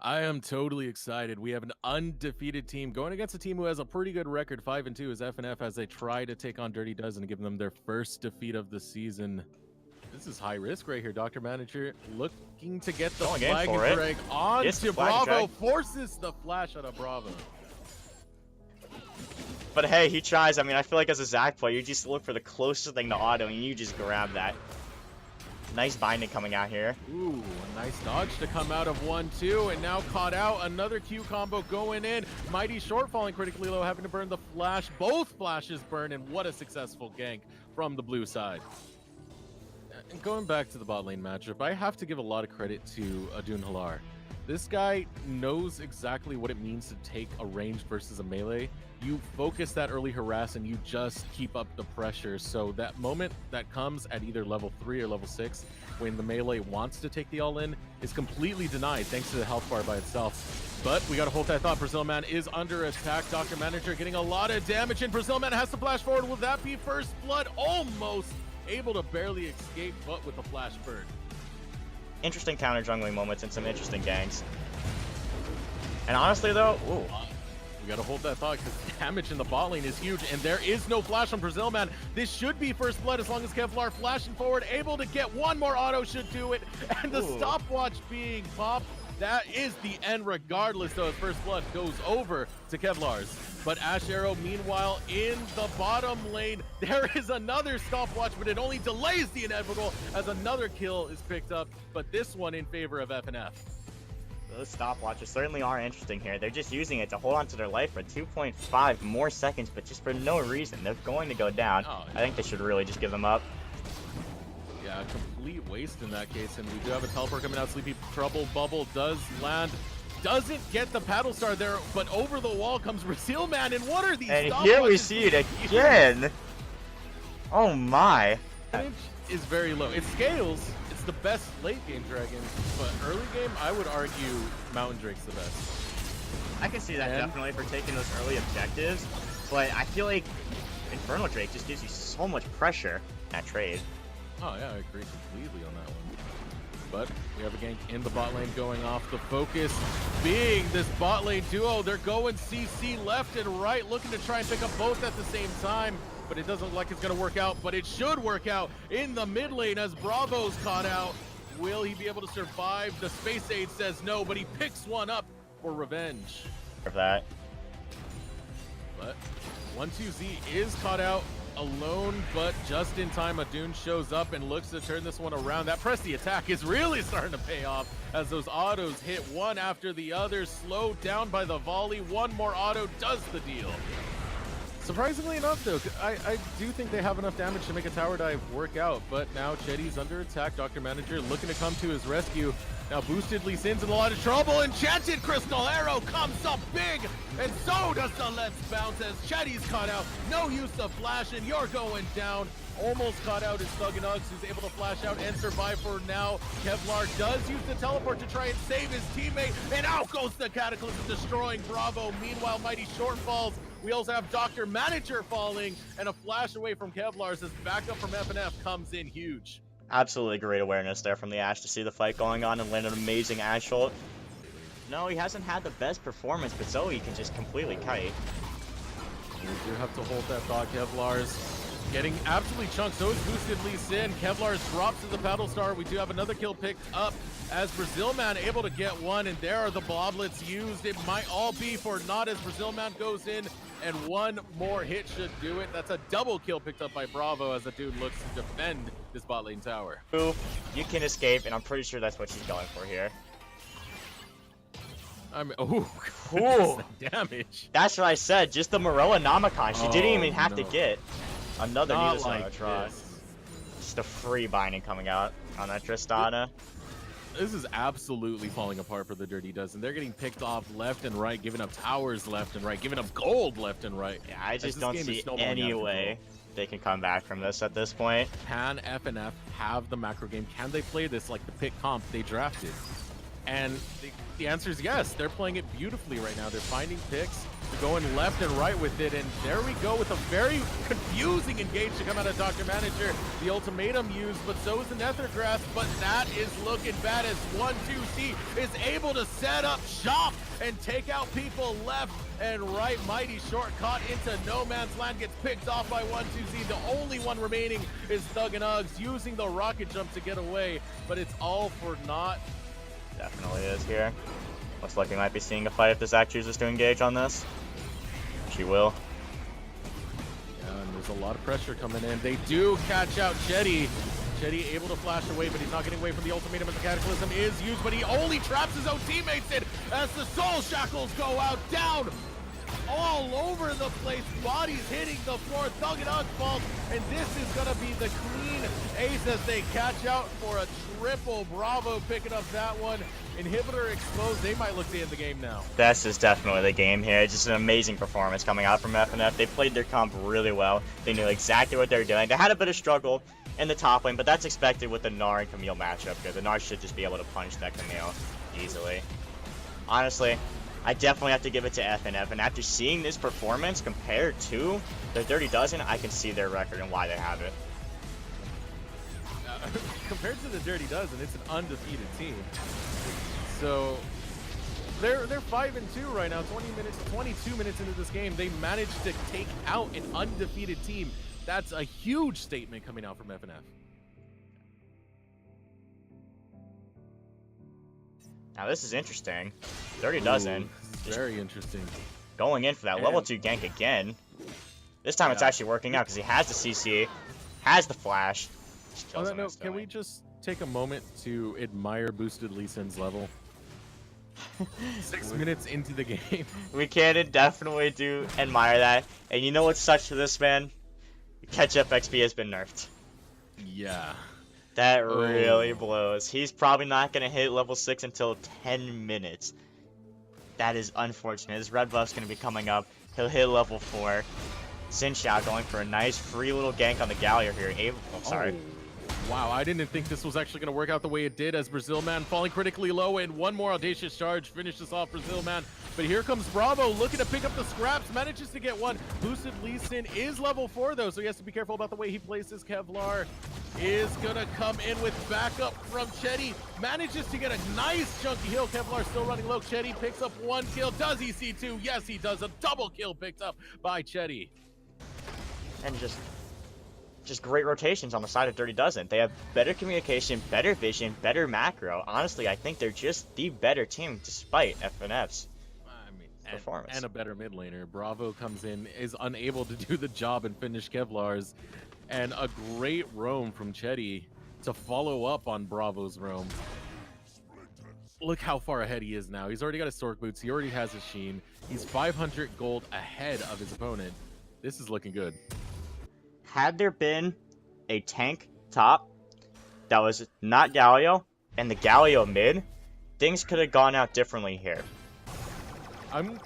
I am totally excited. We have an undefeated team going against a team who has a pretty good record, 5-2 as FNF, as they try to take on DDXII and give them their first defeat of the season. This is high risk right here. Dr. Manager looking to get the flag and drag onto Bravo, forces the flash out of Bravo. But hey, he tries. I mean, I feel like as a Zac player, you just look for the closest thing to auto and you just grab that. Nice binding coming out here. Ooh, a nice dodge to come out of 1-2, and now caught out. Another Q combo going in. Mighty Short falling critically low, having to burn the flash. Both flashes burn, and what a successful gank from the blue side. And going back to the bot lane matchup, I have to give a lot of credit to Adun Hallar. This guy knows exactly what it means to take a range versus a melee. You focus that early harass and you just keep up the pressure. So that moment that comes at either level 3 or level 6, when the melee wants to take the all-in, is completely denied thanks to the health bar by itself. But we gotta hold that thought. BrzlMan is under attack. Dr. Manager getting a lot of damage, and BrzlMan has to flash forward. Will that be first blood? Almost able to barely escape, but with the flash burn. Interesting counter jungling moments and some interesting ganks. And honestly though, ooh. We gotta hold that thought because damage in the bot lane is huge, and there is no flash on BrzlMan. This should be first blood as long as Kevlarz flashing forward, able to get one more auto should do it, and the stopwatch being popped. That is the end regardless, though, as first blood goes over to Kevlarz. But Ash Arrow, meanwhile, in the bottom lane, there is another stopwatch, but it only delays the inevitable as another kill is picked up, but this one in favor of FNF. Those stopwatches certainly are interesting here. They're just using it to hold on to their life for 2.5 more seconds, but just for no reason. They're going to go down. Oh, yeah. I think they should really just give them up. Yeah, complete waste in that case, and we do have a teleport coming out. Sleepy Trouble Bubble does land. Doesn't get the paddle star there, but over the wall comes BrzlMan, and what are these? And here we see it again. Oh my. Damage is very low. It scales. It's the best late game dragon, but early game, I would argue Mountain Drake's the best. I can see that definitely for taking those early objectives, but I feel like Infernal Drake just gives you so much pressure at trade. Oh yeah, I agree completely on that one. But we have a gank in the bot lane going off. The focus being this bot lane duo. They're going CC left and right, looking to try and pick up both at the same time. But it doesn't look like it's going to work out, but it should work out in the mid lane as Bravo's caught out. Will he be able to survive? The Space Aid says no, but he picks one up for revenge. For that. But OneTwoZ is caught out alone, but just in time, Adun shows up and looks to turn this one around. That pressy attack is really starting to pay off as those autos hit one after the other, slowed down by the volley. One more auto does the deal. Surprisingly enough, though, I do think they have enough damage to make a tower dive work out, but now Cheddy's under attack. Dr. Manager looking to come to his rescue. Now boostedly Sinn's in a lot of trouble. Enchanted Crystal Arrow comes up big, and so does the Let's Bounce as Cheddy's caught out. No use of flash, and you're going down. Almost caught out is ThuggInUggs, who's able to flash out and survive for now. Kevlarz does use the teleport to try and save his teammate, and out goes the Cataclysm, destroying Bravo. Meanwhile, Mighty Short falls. We also have Dr. Manager falling, and a flash away from Kevlarz as backup from FNF comes in huge. Absolutely great awareness there from the Ashe to see the fight going on and land an amazing Ashe ult. No, he hasn't had the best performance, but Zoe can just completely kite. We do have to hold that thought. Kevlarz getting absolutely chunked. So is boosted Lee Sin. Kevlarz drops to the paddle star. We do have another kill picked up as BrzlMan able to get one, and there are the bloblets used. It might all be for naught as BrzlMan goes in, and one more hit should do it. That's a double kill picked up by Bravo as the dude looks to defend this bot lane tower. You can escape, and I'm pretty sure that's what she's going for here. I mean, oh, damage. That's what I said. Just the Morella Namicon. She didn't even have to get another Needle try. Just a free binding coming out on that Tristana. This is absolutely falling apart for the Dirty Dozen. They're getting picked off left and right, giving up towers left and right, giving up gold left and right. Yeah, I just don't see any way they can come back from this at this point. Can FNF have the macro game? Can they play this like the pick comp they drafted? And the answer is yes. They're playing it beautifully right now. They're finding picks. They're going left and right with it. And there we go with a very confusing engage to come out of Dr. Manager. The ultimatum used, but so is the Nether Grasp. But that is looking bad as OneTwoZ is able to set up shop and take out people left and right. Mighty short caught into no man's land, gets picked off by OneTwoZ. The only one remaining is ThuggInUggs using the rocket jump to get away, but it's all for naught. Definitely is here. Looks like we might be seeing a fight if the Zach chooses to engage on this. She will. Yeah, and there's a lot of pressure coming in. They do catch out Cheddy. Cheddy able to flash away, but he's not getting away from the ultimatum as the Cataclysm is used, but he only traps his own teammates in as the Soul Shackles go out, down all over the place. Bodies hitting the floor. ThuggInUggs falls, and this is going to be the clean ace as they catch out for a triple. Bravo picking up that one. Inhibitor exposed. They might look to end the game now. This is definitely the game here. It's just an amazing performance coming out from FNF. They played their comp really well. They knew exactly what they were doing. They had a bit of struggle in the top lane, but that's expected with the Gnar and Camille matchup, because the Gnar should just be able to punch that Camille easily. Honestly, I definitely have to give it to FNF, and after seeing this performance compared to the Dirty Dozen, I can see their record and why they have it. Compared to the Dirty Dozen, it's an undefeated team. So they're 5-2 right now. 22 minutes into this game, they managed to take out an undefeated team. That's a huge statement coming out from FNF. Now this is interesting. Dirty Dozen. This is very interesting. Going in for that level 2 gank again. This time it's actually working out because he has the CC, has the flash. On that note, can we just take a moment to admire boosted Lee Sin's level? 6 minutes into the game. We can definitely do admire that. And you know what sucks for this man? Catch-up XP has been nerfed. Yeah. That really blows. He's probably not going to hit level 6 until 10 minutes. That is unfortunate. His red buff's going to be coming up. He'll hit level 4. Xin Xiao going for a nice free little gank on the Gallier here. Sorry. Wow, I didn't think this was actually going to work out the way it did, as BrzlMan falling critically low, and one more audacious charge finishes off BrzlMan. But here comes Bravo looking to pick up the scraps, manages to get one. Boosted Lee Sin is level 4 though, so he has to be careful about the way he places. Kevlarz is going to come in with backup from Cheddy. Manages to get a nice chunky heal. Kevlarz still running low. Cheddy picks up 1 kill. Does he see 2? Yes, he does. A double kill picked up by Cheddy. And just great rotations on the side of Dirty Dozen. They have better communication, better vision, better macro. Honestly, I think they're just the better team despite FNF's performance. And a better mid laner. Bravo comes in, is unable to do the job and finish Kevlarz. And a great roam from Cheddy to follow up on Bravo's roam. Look how far ahead he is now. He's already got his Stork Boots. He already has his Sheen. He's 500 gold ahead of his opponent. This is looking good. Had there been a tank top that was not Galio and the Galio mid, things could have gone out differently here. I'm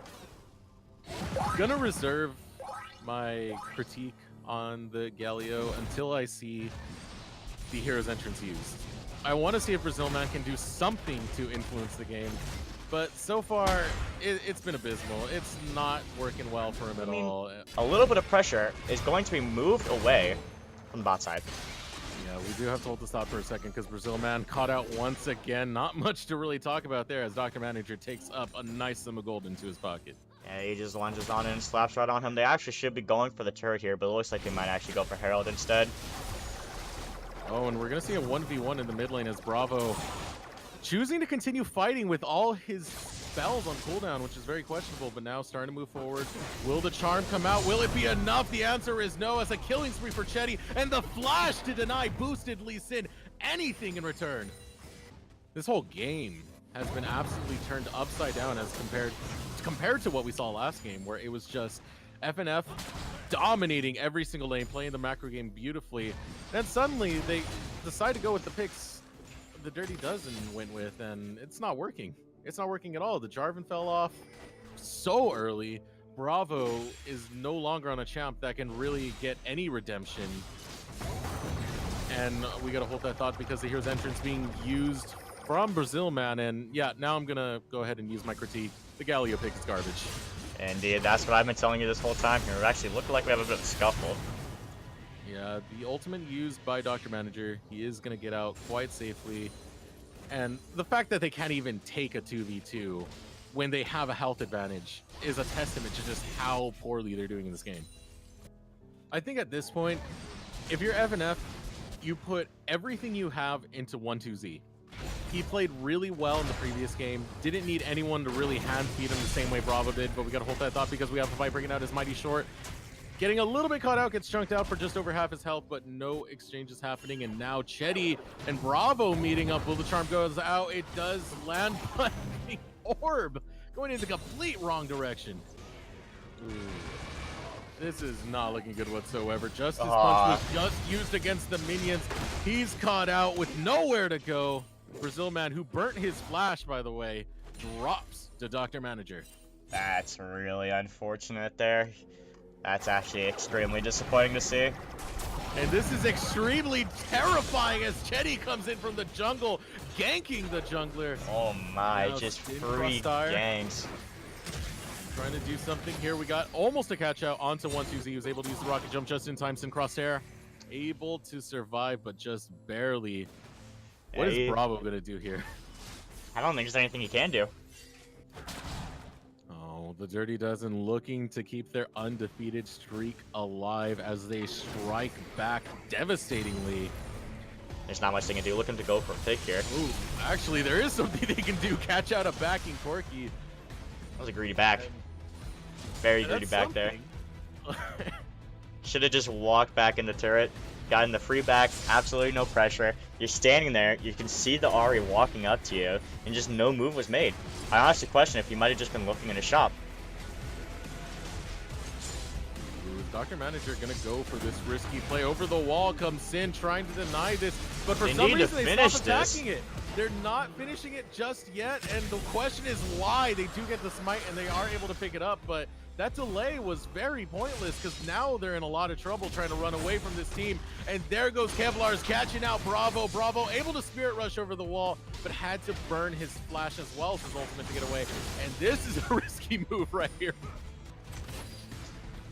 gonna reserve my critique on the Galio until I see the hero's entrance used. I want to see if BrzlMan can do something to influence the game, but so far it's been abysmal. It's not working well for him at all. A little bit of pressure is going to be moved away from the bot side. Yeah, we do have to hold the stop for a second because BrzlMan caught out once again. Not much to really talk about there as Dr. Manager takes up a nice sum of gold into his pocket. Yeah, he just lunges on in and slaps right on him. They actually should be going for the turret here, but it looks like they might actually go for Herald instead. Oh, and we're going to see a 1v1 in the mid lane as Bravo choosing to continue fighting with all his spells on cooldown, which is very questionable, but now starting to move forward. Will the charm come out? Will it be enough? The answer is no, as a killing spree for Cheddy, and the flash to deny boosted Lee Sin anything in return. This whole game has been absolutely turned upside down as compared to what we saw last game, where it was just FNF dominating every single lane, playing the macro game beautifully. Then suddenly they decide to go with the picks the Dirty Dozen went with, and it's not working. It's not working at all. The Jarvan fell off so early. Bravo is no longer on a champ that can really get any redemption. And we gotta hold that thought because the hero's entrance being used from BrzlMan, and yeah, now I'm gonna go ahead and use my critique. The Galio pick is garbage. Indeed, that's what I've been telling you this whole time here. It actually looked like we have a bit of a scuffle. Yeah, the ultimate used by Dr. Manager, he is gonna get out quite safely. And the fact that they can't even take a 2v2 when they have a health advantage is a testament to just how poorly they're doing in this game. I think at this point, if you're FNF, you put everything you have into OneTwoZ. He played really well in the previous game. Didn't need anyone to really hand feed him the same way Bravo did, but we gotta hold that thought because we have the fight bringing out his mighty short. Getting a little bit caught out, gets chunked out for just over half his health, but no exchanges happening. And now Cheddy and Bravo meeting up. Will the charm goes out? It does land, but the orb going in the complete wrong direction. Ooh. This is not looking good whatsoever. Justice Punch was just used against the minions. He's caught out with nowhere to go. BrzlMan, who burnt his flash, by the way, drops to Dr. Manager. That's really unfortunate there. That's actually extremely disappointing to see. And this is extremely terrifying as Cheddy comes in from the jungle, ganking the jungler. Oh my, now just free gangs. Trying to do something here. We got almost a catch out onto OneTwoZ. He was able to use the rocket jump just in time. Sincrostire able to survive, but just barely. What is Bravo going to do here? I don't think there's anything he can do. Oh, the Dirty Dozen looking to keep their undefeated streak alive as they strike back devastatingly. There's not much they can do. Looking to go for a pick here. Ooh, actually, there is something they can do. Catch out a backing Corki. That was a greedy back. Very greedy back there. Should have just walked back in the turret. Got in the free back. Absolutely no pressure. You're standing there. You can see the Ahri walking up to you. And just no move was made. I honestly question if he might have just been looking in his shop. Dr. Manager gonna go for this risky play. Over the wall comes Sinn trying to deny this, but for some reason they stop attacking it. They're not finishing it just yet, and the question is why. They do get the smite and they are able to pick it up, but that delay was very pointless because now they're in a lot of trouble trying to run away from this team. And there goes Kevlarz catching out Bravo. Bravo able to spirit rush over the wall, but had to burn his flash as well as his ultimate to get away. And this is a risky move right here.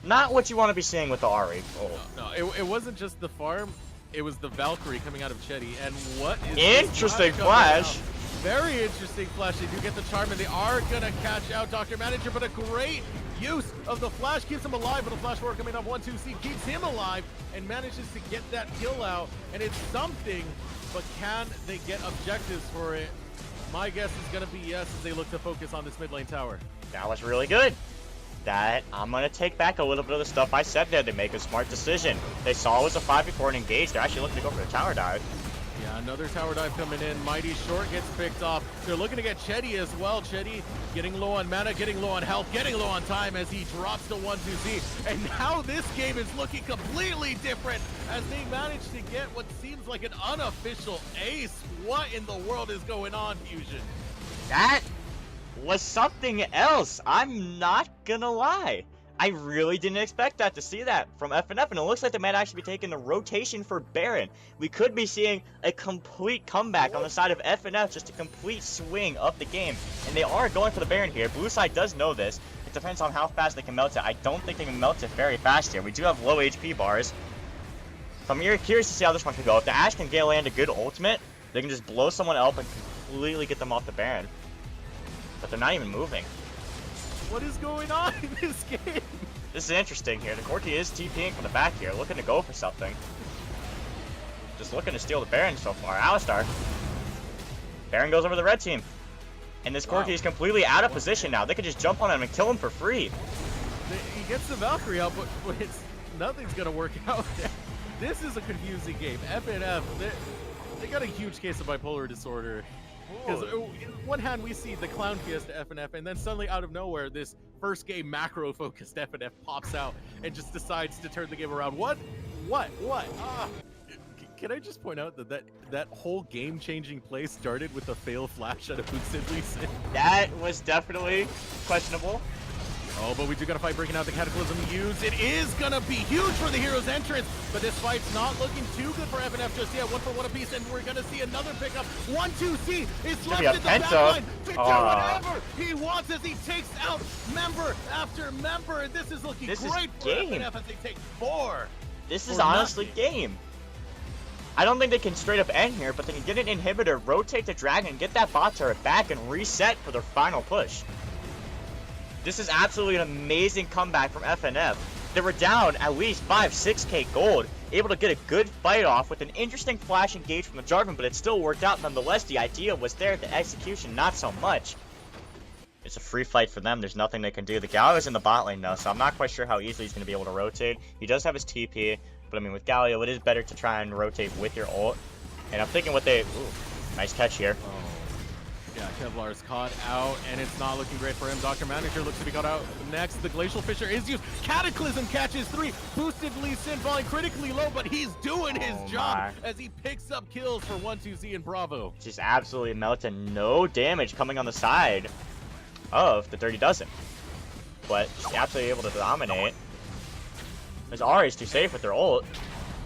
Not what you want to be seeing with the Ahri. Oh. No, it wasn't just the farm. It was the Valkyrie coming out of Cheddy. And what is interesting flash? Very interesting flash. They do get the charm, and they are going to catch out Dr. Manager, but a great use of the flash keeps him alive, but the flash forward coming up OneTwoZ keeps him alive and manages to get that kill out. And it's something, but can they get objectives for it? My guess is going to be yes as they look to focus on this mid lane tower. That was really good. That I'm going to take back a little bit of the stuff I said there. They make a smart decision. They saw it was a 5v4 and engaged. They're actually looking to go for the tower dive. Yeah, another tower dive coming in. Mighty Short gets picked off. They're looking to get Cheddy as well. Cheddy getting low on mana, getting low on health, getting low on time as he drops to OneTwoZ. And now this game is looking completely different as they manage to get what seems like an unofficial ace. What in the world is going on, Fusion? That was something else. I'm not gonna lie. I really didn't expect to see that from FNF, and it looks like they might actually be taking the rotation for Baron. We could be seeing a complete comeback on the side of FNF, just a complete swing of the game, and they are going for the Baron here. Blue side does know this. It depends on how fast they can melt it. I don't think they can melt it very fast here. We do have low HP bars, so I'm curious to see how this one can go. If the Ashe can land a good ultimate, they can just blow someone up and completely get them off the Baron. But they're not even moving. What is going on in this game? This is interesting here. The Corki is TPing from the back here, looking to go for something. Just looking to steal the Baron so far. Alistar. Baron goes over the red team. And this Corki is completely out of position now. They could just jump on him and kill him for free. He gets the Valkyrie out, but nothing's going to work out there. This is a confusing game. FNF, they got a huge case of bipolar disorder. Because in one hand we see the Clown Fiesta FNF, and then suddenly out of nowhere this first game macro focused FNF pops out and just decides to turn the game around. What? Can I just point out that whole game changing play started with a fail flash out of Lee Sin? That was definitely questionable. Oh, but we do got a fight breaking out. The Cataclysm used. It is going to be huge for the hero's entrance, but this fight's not looking too good for FNF just yet. 1 for 1 apiece, and we're going to see another pickup. OneTwoZ is left in the back line to do whatever he wants as he takes out member after member, and this is looking great for FNF as they take 4. This is honestly game. I don't think they can straight up end here, but they can get an inhibitor, rotate the dragon, get that bot turret back, and reset for their final push. This is absolutely an amazing comeback from FNF. They were down at least 5-6k gold, able to get a good fight off with an interesting flash engage from the Jarvan, but it still worked out nonetheless. The idea was there, the execution not so much. It's a free fight for them. There's nothing they can do. The Galio is in the bot lane though, so I'm not quite sure how easily he's going to be able to rotate. He does have his TP, but I mean with Galio, it is better to try and rotate with your ult. And I'm thinking what they... Ooh, nice catch here. Yeah, Kevlarz caught out, and it's not looking great for him. Dr. Manager looks to be caught out next. The Glacial Fisher is used. Cataclysm catches 3. Boosted Sinn falling critically low, but he's doing his job as he picks up kills for OneTwoZ and Bravo. Just absolutely melting. No damage coming on the side of the Dirty Dozen. But just absolutely able to dominate. This Ahri's too safe with their ult.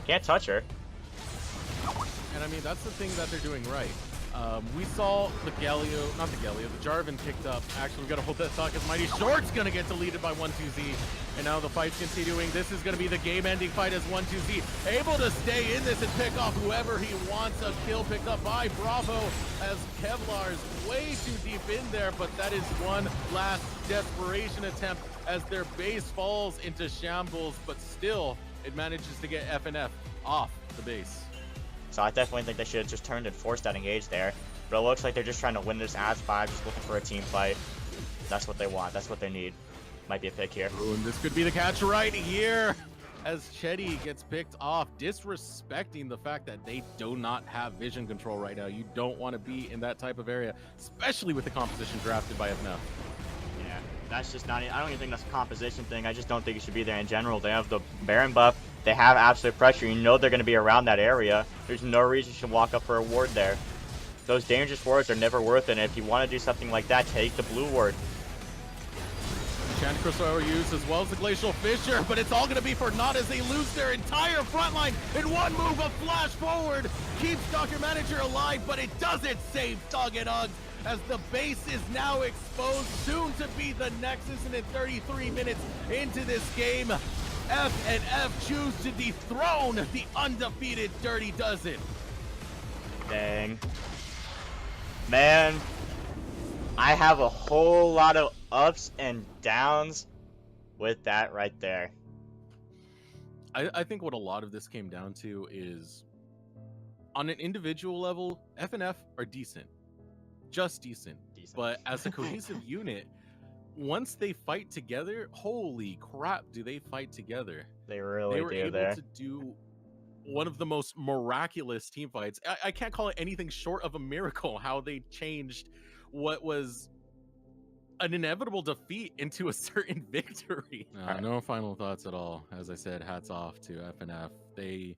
Can't touch her. And I mean, that's the thing that they're doing right. We saw the Galio, not the Galio, the Jarvan picked up. Actually, we got to hold that thought because Mighty Short's going to get deleted by OneTwoZ. And now the fight's continuing. This is going to be the game-ending fight as OneTwoZ able to stay in this and pick off whoever he wants. A kill picked up by Bravo as Kevlarz way too deep in there, but that is one last desperation attempt as their base falls into shambles, but still it manages to get FNF off the base. So I definitely think they should have just turned and forced that engage there. But it looks like they're just trying to win this as 5, just looking for a team fight. That's what they want. That's what they need. Might be a pick here. Ooh, and this could be the catch right here as Cheddy gets picked off, disrespecting the fact that they do not have vision control right now. You don't want to be in that type of area, especially with the composition drafted by FNF. Yeah, that's just not... I don't even think that's a composition thing. I just don't think it should be there in general. They have the Baron buff. They have absolute pressure. You know they're going to be around that area. There's no reason you should walk up for a ward there. Those dangerous wards are never worth it. And if you want to do something like that, take the blue ward. Sincrostire used as well as the Glacial Fisher, but it's all going to be for naught as they lose their entire front line. In one move, a flash forward keeps Dr. Manager alive, but it doesn't save ThuggInUggs as the base is now exposed, soon to be the Nexus, and in 33 minutes into this game, FNF choose to dethrone the undefeated Dirty Dozen. Dang. Man, I have a whole lot of ups and downs with that right there. I think what a lot of this came down to is, on an individual level, FNF are decent. Just decent. But as a cohesive unit, once they fight together, holy crap, do they fight together. They really do. They were able to do one of the most miraculous team fights. I can't call it anything short of a miracle how they changed what was an inevitable defeat into a certain victory. No final thoughts at all. As I said, hats off to FNF. They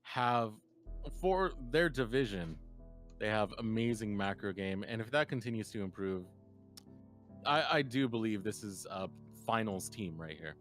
have, for their division, they have amazing macro game, and if that continues to improve, I do believe this is a finals team right here.